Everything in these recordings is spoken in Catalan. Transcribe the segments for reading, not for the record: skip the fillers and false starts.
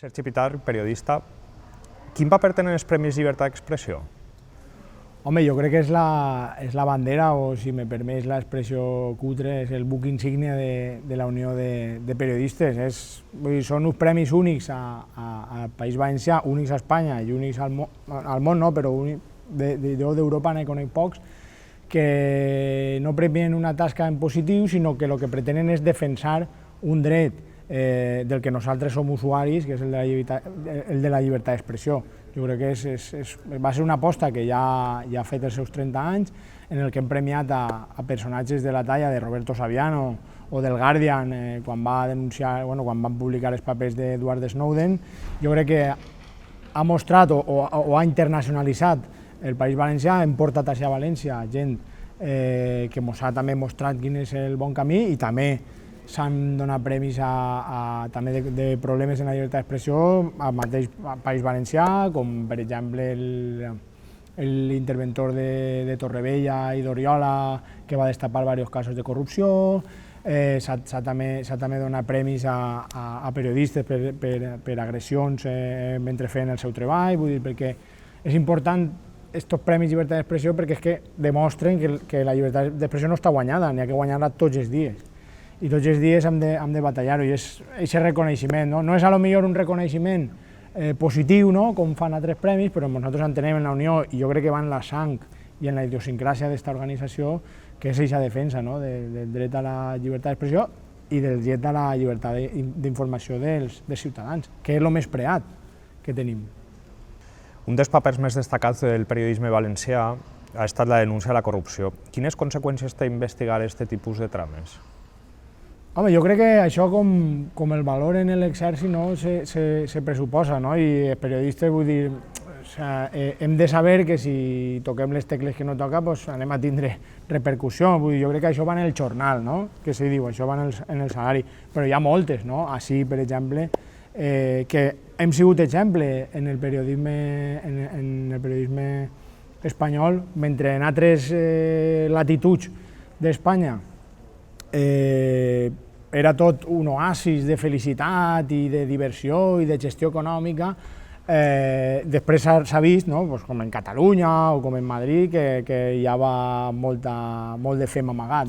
Sergi Pitar, periodista. Quin paper tenen els Premis Llibertat d'Expressió? Home, jo crec que és la bandera, o si me permets l'expressió cutre, és el buc insígnia de la Unió de Periodistes. Són uns premis únics al País Valencià, únics a Espanya i únics al món, no, però jo d'Europa n'he conec pocs, que no premien una tasca en positiu, sinó que el que pretenen és defensar un dret del que nosaltres som usuaris, que és el de la llibertat d'expressió. Jo crec que va ser una aposta que ja ha fet els seus 30 anys, en el que hem premiat a personatges de la talla de Roberto Saviano o del Guardian, quan van publicar els papers d'Edward Snowden. Jo crec que ha mostrat o ha internacionalitzat el País Valencià, hem portat a València gent que ens ha també mostrat quin és el bon camí, i també s'han donat premis també de problemes en la llibertat d'expressió al mateix País Valencià, com per exemple l'interventor de Torrevella i d'Oriola, que va destapar diversos casos de corrupció. S'ha també donat premis a periodistes per agressions mentre feien el seu treball. Vull dir, perquè és important aquests premis de llibertat d'expressió, perquè és que demostren que la llibertat d'expressió no està guanyada, n'hi ha que guanyar-la tots els dies. I tots els dies hem de batallar-ho, i és aquest reconeixement. No és potser un reconeixement positiu, com fan altres premis, però nosaltres entenem en la Unió, i jo crec que va en la sang i en la idiosincràsia d'aquesta organització, que és aquesta defensa del dret a la llibertat d'expressió i del dret a la llibertat d'informació dels ciutadans, que és el més preat que tenim. Un dels papers més destacats del periodisme valencià ha estat la denúncia de la corrupció. Quines conseqüències té investigar aquest tipus de trames? Home, jo crec que això, com el valor en l'exèrcit, se pressuposa, i els periodistes, vull dir, hem de saber que si toquem les tecles que no toca, anem a tindre repercussió. Jo crec que això va en el jornal, que se diu, això va en el salari, però hi ha moltes, així, per exemple, que hem sigut exemple en el periodisme espanyol, mentre en altres latituds d'Espanya era tot un oasis de felicitat i de diversió i de gestió econòmica. Després s'ha vist, com en Catalunya o com en Madrid, que hi havia molt de fem amagat.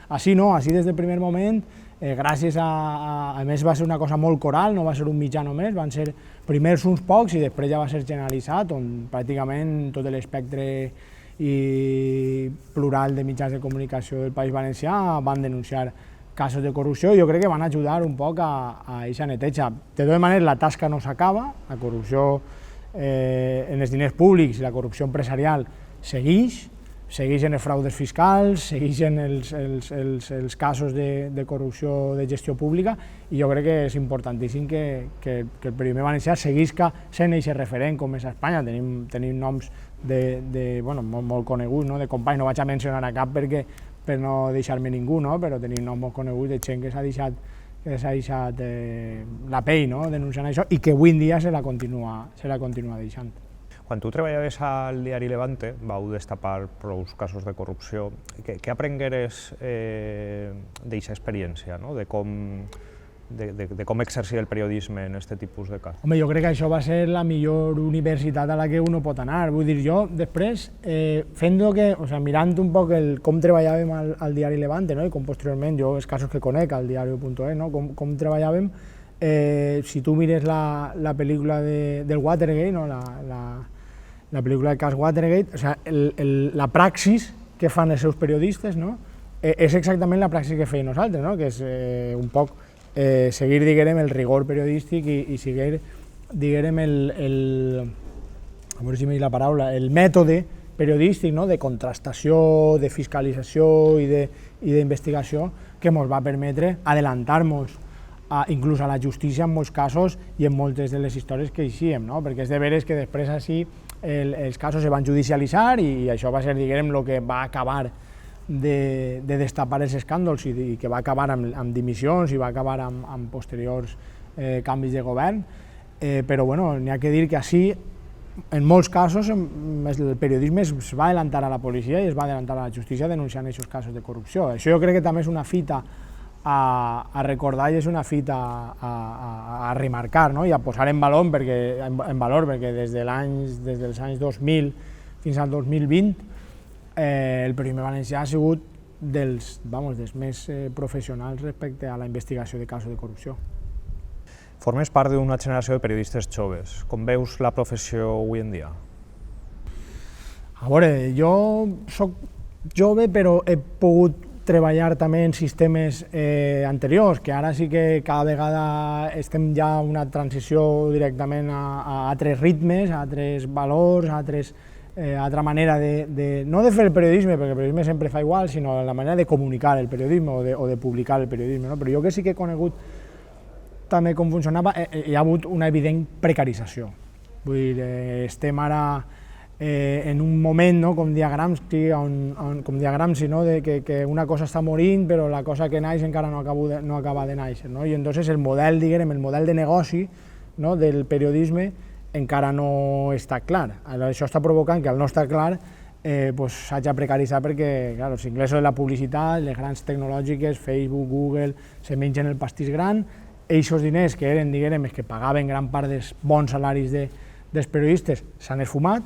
Així no, així des del primer moment, gràcies a més va ser una cosa molt coral, no va ser un mitjà només, van ser primers uns pocs i després ja va ser generalitzat, on pràcticament tot l'espectre i plural de mitjans de comunicació del País Valencià van denunciar casos de corrupció, i jo crec que van ajudar un poc a aquesta neteja. De totes maneres, la tasca no s'acaba, la corrupció en els diners públics i la corrupció empresarial segueixen els fraudes fiscals, segueixen els casos de corrupció de gestió pública, i jo crec que és importantíssim que el periodisme valencià seguisca sent aquest referent com és a Espanya. Tenim noms molt coneguts, de companys, no vaig a mencionar a cap per no deixar-me ningú, però tenim noms molt coneguts de gent que s'ha deixat la pell denunciant això, i que avui en dia se la continua deixant. Quan tu treballaves al diari Levante, vau destapar prou casos de corrupció. Què aprengueres d'aquesta experiència, de com exercir el periodisme en aquest tipus de casos? Home, jo crec que això va ser la millor universitat a la que uno pot anar. Vull dir, jo després, mirant un poc com treballàvem al diari Levante, i com posteriorment jo els casos que conec al diario.es, com treballàvem, si tu mires la pel·lícula del Watergate, la pel·lícula del cas Watergate, la praxis que fan els seus periodistes és exactament la praxis que feien nosaltres, que és un poc seguir, diguem, el rigor periodístic i seguir, diguem, el mètode periodístic de contrastació, de fiscalització i d'investigació que ens va permetre adelantar-nos inclús a la justícia en molts casos i en moltes de les històries que eixíem, perquè és de veres que després així els casos es van judicialitzar i això va ser, diguem, el que va acabar de destapar els escàndols i que va acabar amb dimissions i va acabar amb posteriors canvis de govern, però n'hi ha que dir que així, en molts casos, el periodisme es va adelantar a la policia i es va adelantar a la justícia denunciant aquests casos de corrupció. Això jo crec que també és una fita a recordar i és una fita a remarcar, no? I a posar en valor perquè des dels anys 2000 fins al 2020 el periodisme valencià ha sigut dels més professionals respecte a la investigació de casos de corrupció. Formes part d'una generació de periodistes joves. Com veus la professió avui en dia? A veure, jo soc jove però he pogut treballar també en sistemes anteriors, que ara sí que cada vegada estem ja en una transició directament a altres ritmes, a altres valors, a altra manera no de fer el periodisme, perquè el periodisme sempre fa igual, sinó la manera de comunicar el periodisme o de publicar el periodisme. No? Però jo que sí que he conegut també com funcionava, hi ha hagut una evident precarització. Vull dir, estem ara en un moment, no, com deia Gramsci, no, de que una cosa està morint però la cosa que naix encara no acaba de néixer. No? I entonces el model, diguem, el model de negoci, no, del periodisme encara no està clar. Això està provocant que al no estar clar s'hagi de precaritzar perquè els ingressos de la publicitat, les grans tecnològiques, Facebook, Google, se mengen el pastís gran. Eixos diners que eren, diguem, que pagaven gran part dels bons salaris dels periodistes s'han esfumat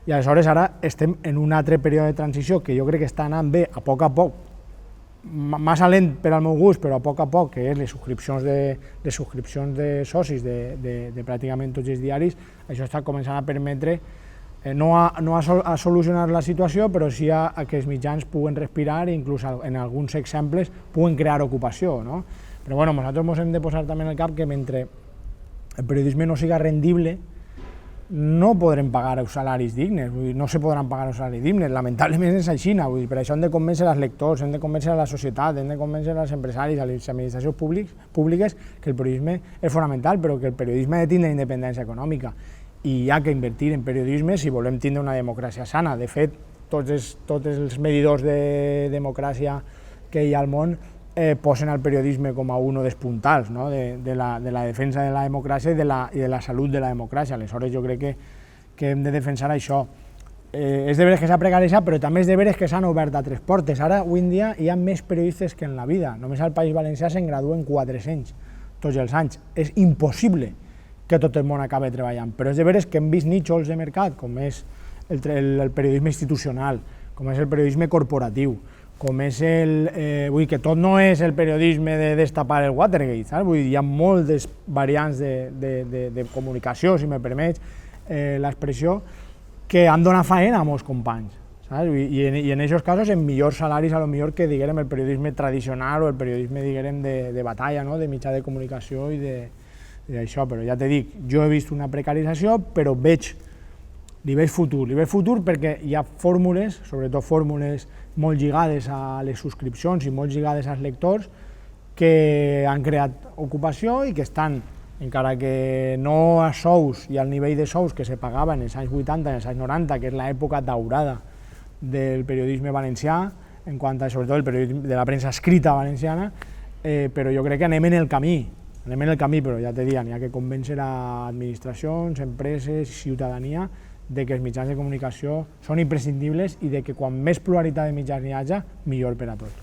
i aleshores ara estem en un altre període de transició que jo crec que està anant bé a poc, massa lent per al meu gust, però a poc, que és les subscripcions de socis de pràcticament tots els diaris. Això està començant a permetre no a solucionar la situació, però sí a que els mitjans puguen respirar i inclús en alguns exemples puguen crear ocupació. No? Però bueno, nosaltres ens hem de posar també en el cap que mentre el periodisme no siga rendible no podrem pagar els salaris dignes, no se podran pagar els salaris dignes, lamentablement és així, per això hem de convèncer els lectors, hem de convèncer a la societat, hem de convèncer als empresaris, a les administracions públiques que el periodisme és fonamental, però que el periodisme ha de tindre independència econòmica i hi ha que invertir en periodisme si volem tindre una democràcia sana. De fet, tots els medidors de democràcia que hi ha al món posen el periodisme com a un dels puntals, no? de la defensa de la democràcia i de la salut de la democràcia. Aleshores jo crec que hem de defensar això. És de veres que s'ha precaritzat, però també és de veres que s'han obert altres portes. Ara, avui en dia, hi ha més periodistes que en la vida. Només al País Valencià se'n graduen 400 tots els anys. És impossible que tot el món acabi treballant, però és de veres que hem vist nínxols de mercat, com és el periodisme institucional, com és el periodisme corporatiu, com és vull dir que tot no és el periodisme de destapar el Watergate, saps? Vull dir, hi ha moltes variants de comunicació, si me permets l'expressió, que han donat faena a molts companys, saps? I en aquests casos en millors salaris a lo millor que diguem el periodisme tradicional o el periodisme diguem de batalla, no? De mitjà de comunicació i d'això, però ja t'he dit, jo he vist una precarització, però li veig futur perquè hi ha fórmules, sobretot fórmules molt lligades a les subscripcions i molt lligades als lectors, que han creat ocupació i que estan, encara que no a sous i al nivell de sous que se pagaven en els anys 80 i els anys 90, que és l'època daurada del periodisme valencià, en quant a sobretot el periodisme de la premsa escrita valenciana, però jo crec que anem en el camí, però ja t'he dit, n'hi ha que convèncer a administracions, empreses, ciutadania, de que els mitjans de comunicació són imprescindibles i de que quan més pluralitat de mitjans n'hi hagi, millor per a tot.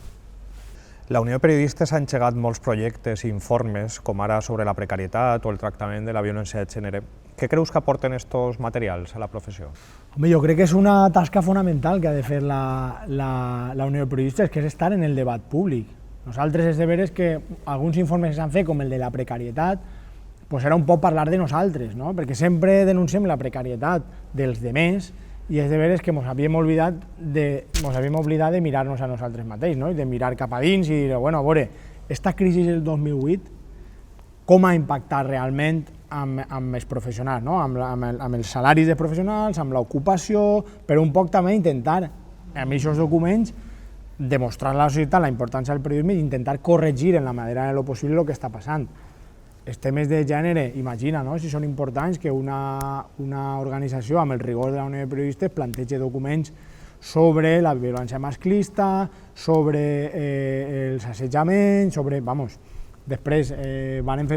La Unió de Periodistes ha engegat molts projectes i informes, com ara sobre la precarietat o el tractament de la violència de gènere. Què creus que aporten aquests materials a la professió? Home, jo crec que és una tasca fonamental que ha de fer la Unió de Periodistes, que és estar en el debat públic. Nosaltres és de veres que alguns informes que s'han fet, com el de la precarietat, era un poc parlar de nosaltres, no? Perquè sempre denunciem la precarietat dels demés i és de veres que ens havíem oblidat de mirar-nos a nosaltres mateixos, no? I de mirar cap a dins i dir, bueno, a veure, aquesta crisi del 2008 com ha impactat realment amb els professionals, no? Amb els salaris dels professionals, amb l'ocupació, però un poc també intentar, amb aquests documents, demostrar a la societat la importància del periodisme i intentar corregir en la manera de lo possible el que està passant. Els temes de gènere, imagina, no? Si són importants que una organització amb el rigor de la Unió de Periodistes plantegi documents sobre la violència masclista, sobre els assetjaments, sobre... Després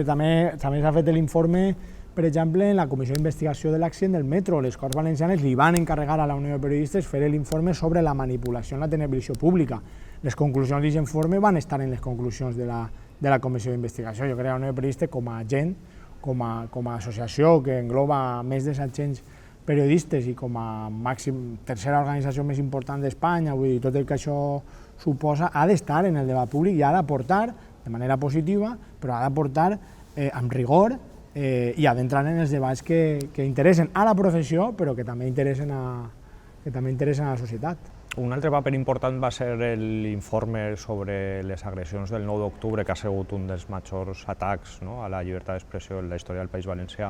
també s'ha fet l'informe, per exemple, en la Comissió d'Investigació de l'accident del metro. Les Corts Valencianes li van encarregar a la Unió de Periodistes fer l'informe sobre la manipulació en la televisió pública. les conclusions d'aquest informe van estar en les conclusions de la comissió d'investigació. Jo crec que la Unió de Periodistes, com a agent, com a associació que engloba més de 700 periodistes i com a tercera organització més important d'Espanya, vull dir, tot el que això suposa, ha d'estar en el debat públic i ha d'aportar, de manera positiva, però ha d'aportar amb rigor i ha d'entrar en els debats que interessen a la professió, però que també interessen a la societat. Un altre paper important va ser l'informe sobre les agressions del 9 d'octubre, que ha sigut un dels majors atacs a la llibertat d'expressió en la història del País Valencià.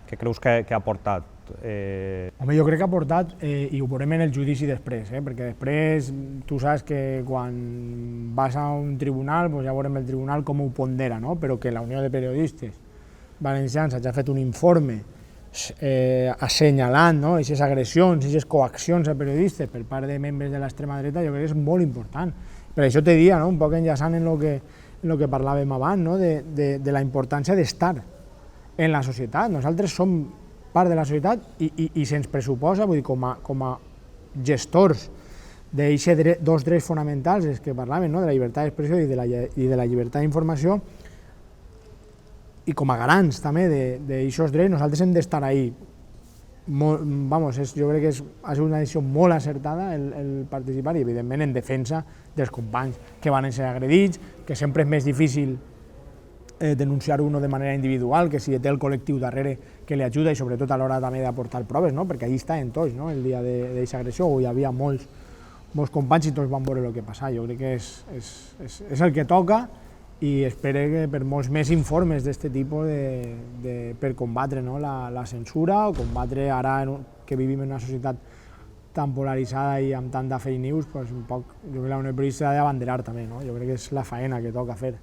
Què creus que ha aportat? Home, jo crec que ha aportat, i ho veurem en el judici després, perquè després tu saps que quan vas a un tribunal, ja veurem el tribunal com ho pondera, però que la Unió de Periodistes Valencians hagi fet un informe assenyalant aquestes agressions, aquestes coaccions a periodistes per part de membres de l'extrema dreta, jo crec que és molt important. Per això te dia, un poc enllaçant en el que parlàvem abans, de la importància d'estar en la societat. Nosaltres som part de la societat i se'ns pressuposa, vull dir, com a gestors d'aquests dos drets fonamentals que parlàvem, de la llibertat d'expressió i de la llibertat d'informació, i com a garants també d'aixòs drets, nosaltres hem d'estar ahí. Jo crec que ha sigut una decisió molt acertada el participar i, evidentment, en defensa dels companys que van ser agredits, que sempre és més difícil denunciar uno de manera individual, que si té el col·lectiu darrere que li ajuda i sobretot a l'hora també d'aportar proves, perquè allí està en tots, el dia d'aquesta agressió, on hi havia molts companys i tots van veure el que passava. Jo crec que és el que toca i espero que per molts més informes d'aquest tipus per combatre la censura o combatre ara que vivim en una societat tan polaritzada i amb tanta fake news, un poc, jo crec que la Unió de Periodistes ha d'abanderar també, jo crec que és la faena que toca fer.